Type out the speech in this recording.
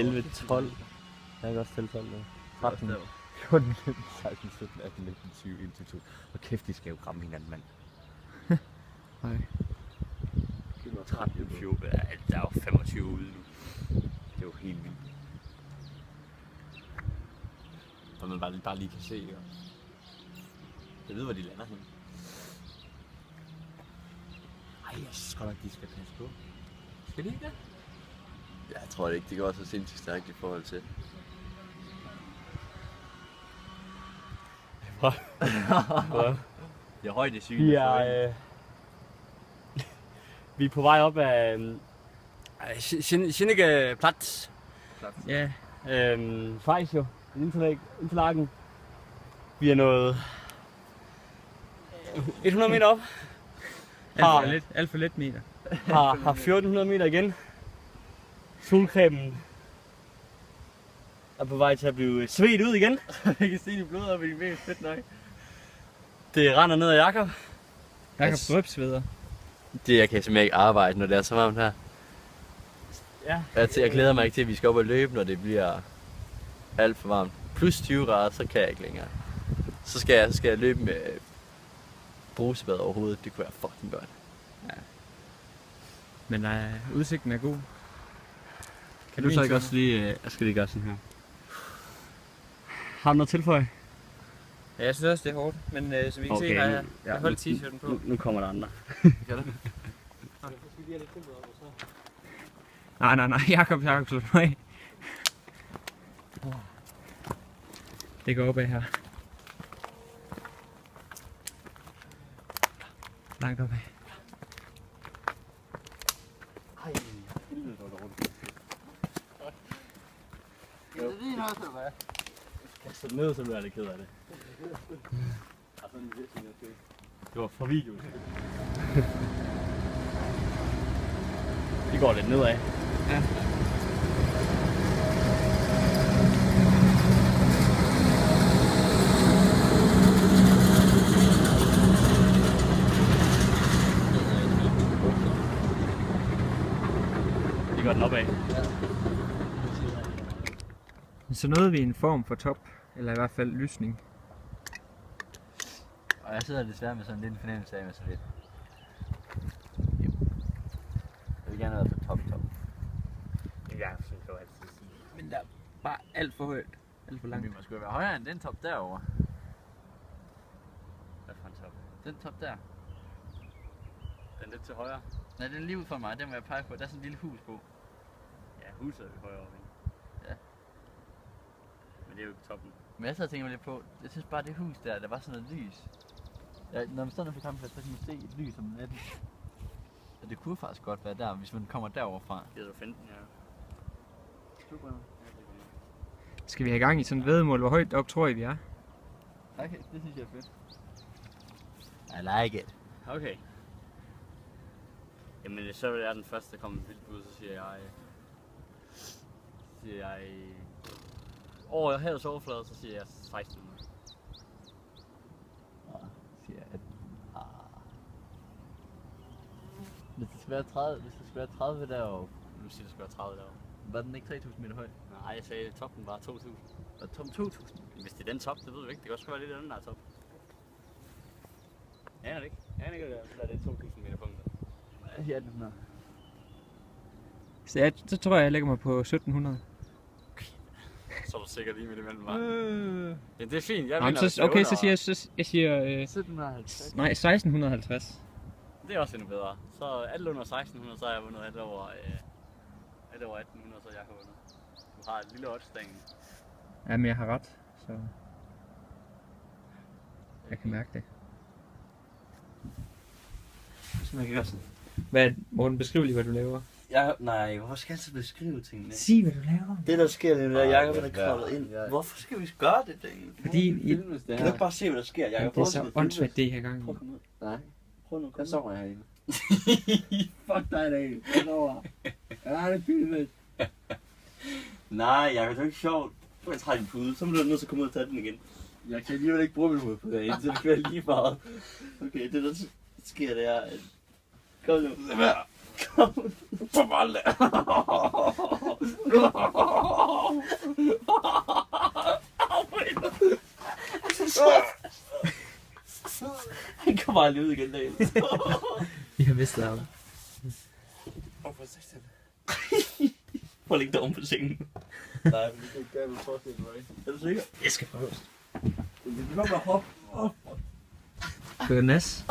11, 12. Jeg kan også tælle 12 nu. 13, 14, 15, 16, 17, 18, 19, 20, 21, 22. Og kæft, de skal jo kramme hinanden, mand. Nej. 13, 14, der er jo 25 ude nu. Det er jo helt vildt. Og man bare lige kan se, ikke? Jeg ved, hvor de lander hen. Ej, jeg synes godt nok, de skal passe på. Skal de ikke det? Jeg tror det ikke, det går så sindssygt stærkt i forhold til. Det er højdesynet. Vi er på vej op af Schinneke Platz. Ja. Fejsjo, Interlaken. Vi er nået 100 meter op. Alt for lidt meter. Har 1400 meter igen. Solcremen er på vej til at blive svedt ud igen. Jeg kan se det blod op i din ben, fedt nok. Det render ned ad Jakob. Jakob drøbsveder. Jeg kan simpelthen ikke arbejde, når det er så varmt her. Ja. Jeg glæder mig ikke til, at vi skal op og løbe, når det bliver alt for varmt. Plus 20 grader, så kan jeg ikke længere. Så skal jeg løbe med brusebad over hovedet. Det kunne være fucking godt. Ja. Men udsigten er god. Kan du så ikke også lige... Jeg skal lige gøre sådan her. Har du noget tilføje? Ja, jeg synes også, det er hårdt. Men som I kan se, har jeg holdt t-shirten på. Nu kommer der andre. Nej, Jakob slår mig af. Det går opad her. Langt opad. Ej, helvede, hvor er det rundt. Det er lige noget, eller hvad? Jeg skal ned, så bliver jeg lidt ked af det. Det var fra video. Det går lidt nedad. Ja. Det går den opad. Så nåede vi en form for top, eller i hvert fald lysning. Og jeg sidder desværre med sådan lidt en fornemmelse af mig så lidt. Jeg vil gerne være på top. Jeg synes jo altid at sige. Men der er bare alt for højt. Alt for langt. Vi må sgu være højere end den top derovre. Hvad for en top? Den top der. Den lidt til højre. Nej, den er lige ud for mig. Den må jeg pege på. Der er sådan et lille hus på. Ja, huset er vi højere oppe i. Ja. Men det er jo ikke toppen. Men jeg sad og tænker lidt på, jeg synes bare det hus der var sådan noget lys. Ja, når man står nede på campingplads, så kan man se et lys om natten. Og det kunne faktisk godt være der, hvis man kommer derover fra. Det er jo 15, ja. Super. Skal vi have gang i sådan et væddemål? Hvor højt op tror I vi er? Okay, det synes jeg er fedt. I like it. Okay. Jamen så vil jeg den første, der kommer vildt ud, så siger jeg over havets overflade, så siger jeg 1600. Siger jeg. Hvis det skal være 30 derovre, Nu siger det skal være 30 derovre. var den ikke 3000 meter høj? Nej, jeg sagde, at toppen var 2000. Var tom 2000? Hvis det er den top, det ved vi ikke. Det kan også være lidt anden, der er top. Ja, det ikke. Ja, det er det 2000 meter punkter. Ja, den her. Så tror jeg lægger mig på 1700. Så er du sikkert lige midt imellem mig. Ja, det er fint. Jeg Nå, vinder, så, okay, så siger jeg 1750. nej, 1650. Det er også endnu bedre. Så alt under 1600, så har jeg vundet alt over 1800, så jeg har vundet. Du har et lille oddsdagen. Ja, men jeg har ret, så jeg kan mærke det. Så man kan gøre sådan. Morten, beskriv lige, hvad du laver. Nej, hvorfor skal jeg så beskrive tingene? Sig, hvad du laver. Det der sker, det er, at Jacob er kravlet ind. Hvorfor skal vi gøre det? Fordi Kan du ikke bare se, hvad der sker? Jacob, det er så åndssvagt, det her gang. Prøv at komme ud. Nej. Prøv nu. Jeg sover herinde. Fuck dig, Daniel. Kom over. Ja, det er fint. Nej, Jacob, det er ikke sjovt. Du kan trække din pude, så må du nødt til at komme ud og tage den igen. Jeg kan alligevel ikke bruge min hoved på det, så det bliver lige meget. Okay, det der sker, det er... Kom nu. Kom. Kom aldrig. Han kommer aldrig ud igen derinde. Vi har mistet ham. Hvorfor sagde han? Prøv at lægge dig om på sengen. Nej, men det kan ikke gøre, hvad forestille mig. Er du sikker? Jeg skal prøve. Det kan godt være hop. Goodness.